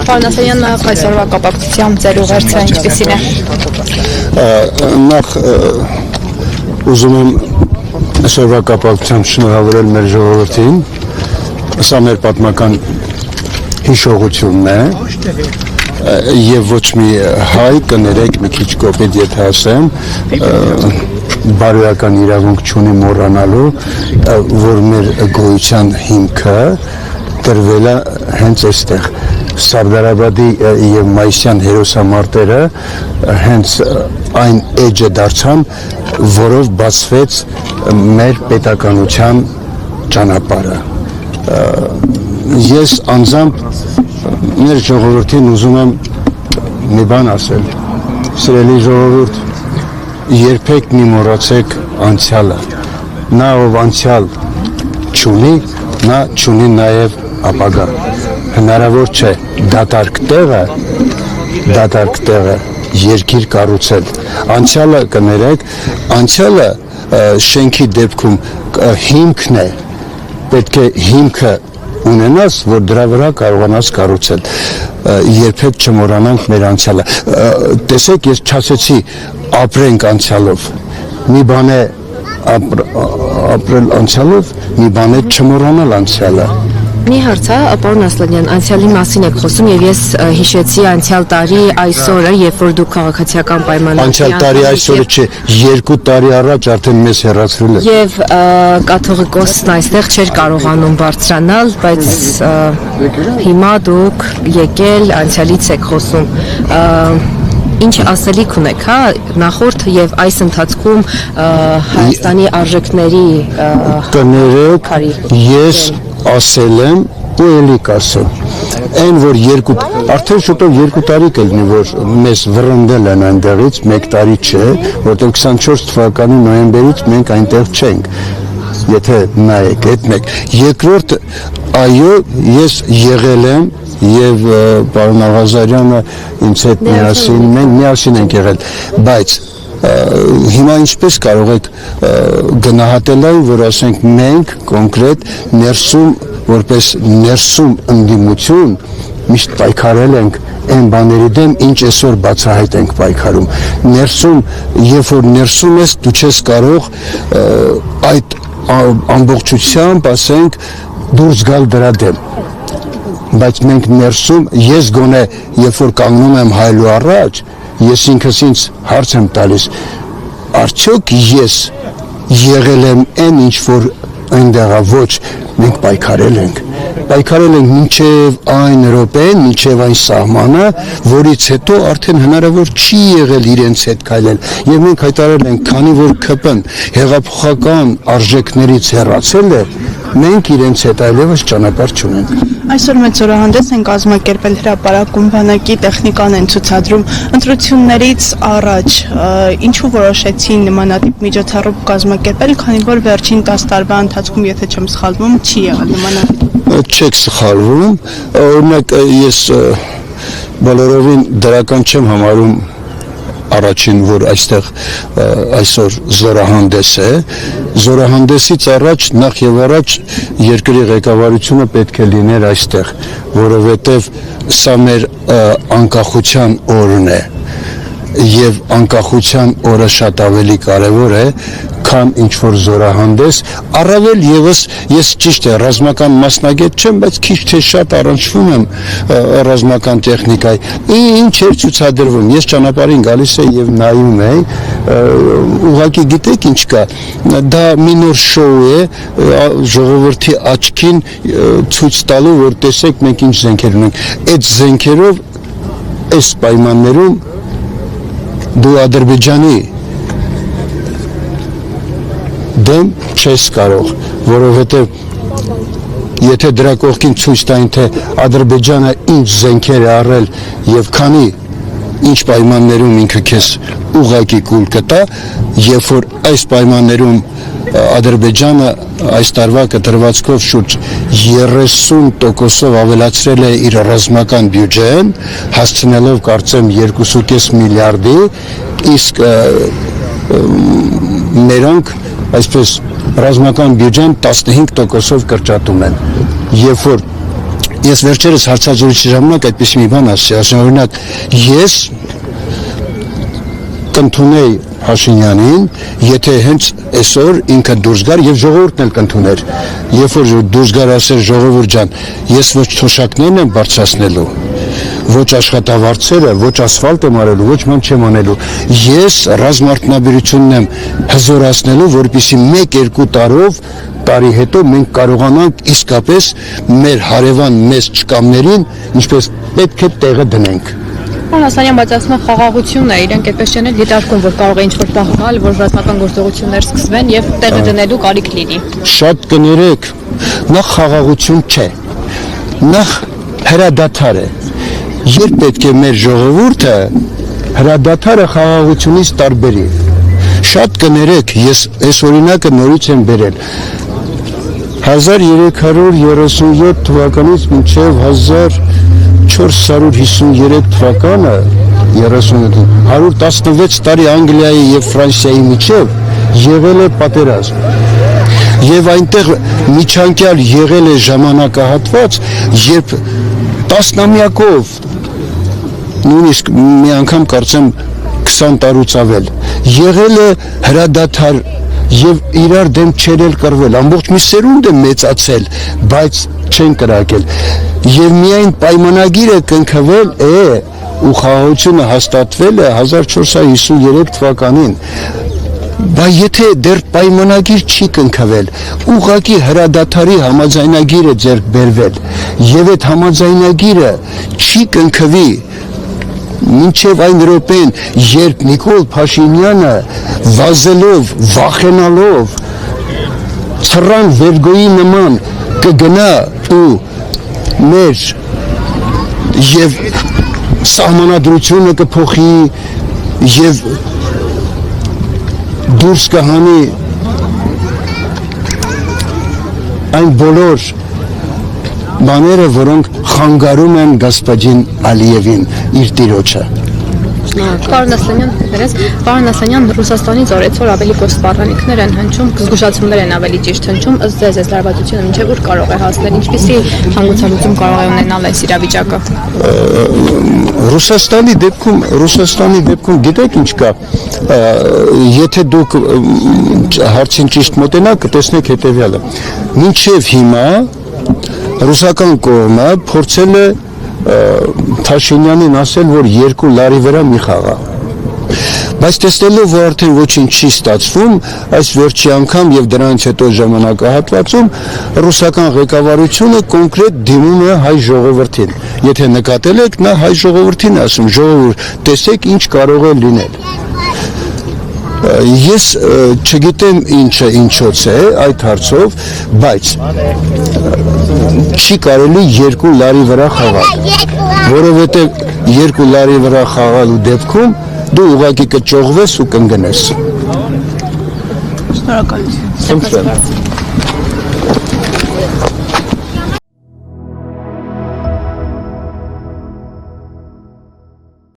Պարոն Ասլանյան, այսօրվա կապակցությամբ ձեր ուղերձը ինչպիսին է։ Նախ ուզում եմ այսօրվա կապակցությամբ շնորհավորել մեր ժողովրդին, սա մեր պատմական հիշողությունն է եւ ոչ մի հայ կներեք մի քիչ կոպիտ եթե ասեմ բարոյական իրավունք չունի մոռանալու որ մեր գոյության հիմքը տրվել է հենց այստեղ Սարդարաբադի եւ Մայիսյան հերոսամարտերը հենց այն էջը դարձան որով բացվեց մեր պետականության ճանապարհը ես անձամբ մեր ժողովրդին ուզում եմ մի բան ասել սիրելի ժողովուրդ երբեք մի մոռացեք անցյալը նա ով անցյալ չունի նա չունի նաև ապագա հնարավոր չէ դատարկ տեղը երկիր կառուցել անցյալը կներեք անցյալը շենքի դեպքում հիմքն է պետք է հիմքը ունենաս որ դրա վրա կարողանաս կառուցել երբեք չմոռանանք մեր անցյալը տեսեք ես չասեցի ապրենք անցյալով մի բան է ապրել անցյալով մի բան է չմոռանալ անցյալը Մի հարց է, պարոն Ասլանյան, անցյալի մասին եք խոսում եւ ես հիշեցի անցյալ տարի այսօրը, երբ որ դուք քաղաքացիական պայմանագրի Անցյալ տարի այսօրը չէ, 2 տարի առաջ արդեն մեզ հեռացրել է։ Եվ կաթողիկոսն այստեղ չէր կարողանում բարձրանալ, բայց հիմա դուք եկել անցյալից եք խոսում։ Ինչ ասելիք ունեք, հա, նախորդ եւ այս ընթացքում Հայաստանի արժեքների կներեք, ես ասել եմ ու էլի կասեմ այն որ արդեն շուտով 2 տարի կլինի որ մեզ վռնդել են այնտեղից 1 տարի չէ որտեղ 24 թվականի նոյեմբերից մենք այնտեղ չենք եթե նայեք այդ մեկ երկրորդ այո ես եղել եմ եւ պարոն Աղազարյանը ինձ հետ միասին մենք միասին ենք եղել բայց հիմա ինչպես կարող եք գնահատել այն որ ասենք մենք կոնկրետ ներսում որպես ներսում ընդդիմություն միշտ պայքարել ենք այն բաների դեմ ինչ այսօր բացահայտ ենք պայքարում ներսում երբ որ ներսում ես դու չես կարող այդ ամբողջությամբ ասենք դուրս գալ դրա դեմ բայց մենք ներսում ես գոնե երբ որ կանգնում եմ հայելու առաջ ես ինքս ինձ հարց եմ տալիս արդյոք ես եղել եմ այն ինչ որ այնտեղա ոչ մենք պայքարել ենք մինչև այն րոպեն մինչև այն սահմանը որից հետո արդեն հնարավոր չի եղել իրենց հետ քայլել եւ մենք հայտարարել ենք քանի որ ԿՊ-ն հեղափոխական արժեքներից հեռացել է մենք իրենց հետ այլևս ճանապարհ չունենք Այսօր մեծ զորահանդես են կազմակերպել հրապարակում բանակի տեխնիկան են ցուցադրում ընտրություններից առաջ ինչու որոշեցին նմանատիպ միջոցառում կազմակերպել քանի որ վերջին 10 տարվա ընթացքում եթե չեմ սխալվում չի եղել նմանատիպ Չեք սխալվում օրինակ ես բոլորովին դրական չեմ համարում առաջին որ այստեղ այսօր զորահանդես է զորահանդեսից առաջ նախ եւ առաջ երկրի ղեկավարությունը պետք է լիներ այստեղ որովհետեւ սա մեր անկախության օրն է եւ անկախության օրը շատ ավելի կարեւոր է քան ինչ որ զորահանդես առավել եւս ես ճիշտ է ռազմական մասնագետ չեմ բայց քիչ թե շատ առնչվում եմ ռազմական տեխնիկայի ինչ էր ցուցադրվում ես ճանապարհին գալիս եմ եւ նայում եմ ուղղակի գիտեք ինչ կա դա մի նոր շոու է ժողովրդի աչքին ցույց տալու որ տեսեք մենք ինչ զենքեր ունենք այդ զենքերով այս պայմաններում դու Ադրբեջանի դեմ չես կարող, որովհետև եթե դրա կողքին ցույց տային թե Ադրբեջանը ինչ զենքեր է առել եւ քանի ինչ պայմաններում ինքը քեզ ուղղակի կուլ կտա, երբ որ այս պայմաններում Ադրբեջանը այս տարվա կտրվածքով շուրջ 30%-ով ավելացրել է իր ռազմական բյուջեն, հասցնելով կարծեմ 2.5 միլիարդի, իսկ մերոնք այսպես ռազմական բյուջեն 15%-ով կրճատում են։ Երբ որ ես վերջերս հարցազրույցի ժամանակ այդպես մի բան ասացի, ասեմ օրինակ ես կընդունեի Փաշինյանին, եթե հենց այսօր ինքը դուրս գար եւ ժողովուրդն էլ կընդուներ։ Երբ որ դուրս գար ասել ժողովուրդ ջան, ես ոչ թոշակներն եմ բարձրացնելու, ոչ աշխատավարձերը, ոչ ասֆալտ եմ արելու, ոչ ման չեմ անելու։ Ես ռազմարտունաբերությունն եմ հզորացնելու, որպեսզի 1-2 տարի հետո մենք կարողանանք իսկապես մեր հարևան մեծ ճկամներին ինչպես պետք է տեղը դնենք։ Պարոն Ասլանյան, բայց ասում են խաղաղությունն է, իրենք այդպես չեն դիտարկում, որ կարող է ինչ-որ բախ գալ, որ ռազմական գործողություններ սկսվեն եւ տեղը դնելու կարիք լինի։ Շատ կներեք, նախ խաղաղություն չէ, նախ հրադադար է։ Երբ պետք է մեր ժողովուրդը հրադադարը խաղաղությունից տարբերի։ Շատ կներեք, ես այս օրինակը նորից եմ բերել։ 1337 թվականից մինչև 1453 թվականը 116 տարի Անգլիայի եւ Ֆրանսիայի միջև եղել է պատերազմ։ Եվ այնտեղ միջանկյալ եղել է ժամանակահատված, երբ տասնամյակով, նույնիսկ մի անգամ կարծեմ 20 տարուց ավել, եղել է հրադադար եւ իրար դեմ չերել կռվել, ամբողջ մի սերունդ է մեծացել, բայց չեն կրակել։ Եվ միայն պայմանագիրը կնքվել է ու խաղաղությունը հաստատվել է 1453 թվականին։ Բայց եթե դեռ պայմանագիր չի կնքվել, ուղղակի հրադադարի համաձայնագիրը ձեռք բերվել, եւ այդ համաձայնագիրը չի կնքվի մինչև այն րոպեն, երբ Նիկոլ Փաշինյանը վազելով, վախենալով, ցռան վերգոյի նման կգնա ու մեր եւ սահմանադրությունը կփոխի եւ դուրս կհանի այն բոլոր բաները, որոնք խանգարում են Գասպաջին Ալիևին իր տիրոջը։ Պարոն Ասլանյան, Ռուսաստանից օրեցօր ավելի կոշտ սպառնալիքներ են հնչում, զգուշացումներ են ավելի ճիշտ հնչում, ըստ ձեզ այս լարվածությունը մինչև ուր կարող է հասնել, ինչպիսի հանգուցալուծում կարող է ունենալ այս իրավիճակը։ Ռուսաստանի դեպքում գիտեք ինչ կա, եթե դուք հարցին ճիշտ մոտենաք, կտեսնեք հետևյալը։ Մինչև հիմա ռուսական կողմը փորձել է Փաշինյանին ասել, որ 2 լարի վրա մի խաղա։ Բայց տեսնելով, որ արդեն ոչինչ չի ստացվում, այս վերջի անգամ եւ դրանից հետո ժամանակահատվածում ռուսական ղեկավարությունը կոնկրետ դիմում է հայ ժողովրդին։ Եթե նկատել եք, նա հայ ժողովրդին ասում, ժողովուրդ, տեսեք ինչ կարող է լինել։ Ես չգիտեմ ինչը ինչոց է այդ հարցով, բայց չի կարելի 2 լարի վրա խաղալ, որովհետև 2 լարի վրա խաղալու դեպքում դու ուղղակի կճողվես ու կընկնես։ Շնորհակալություն։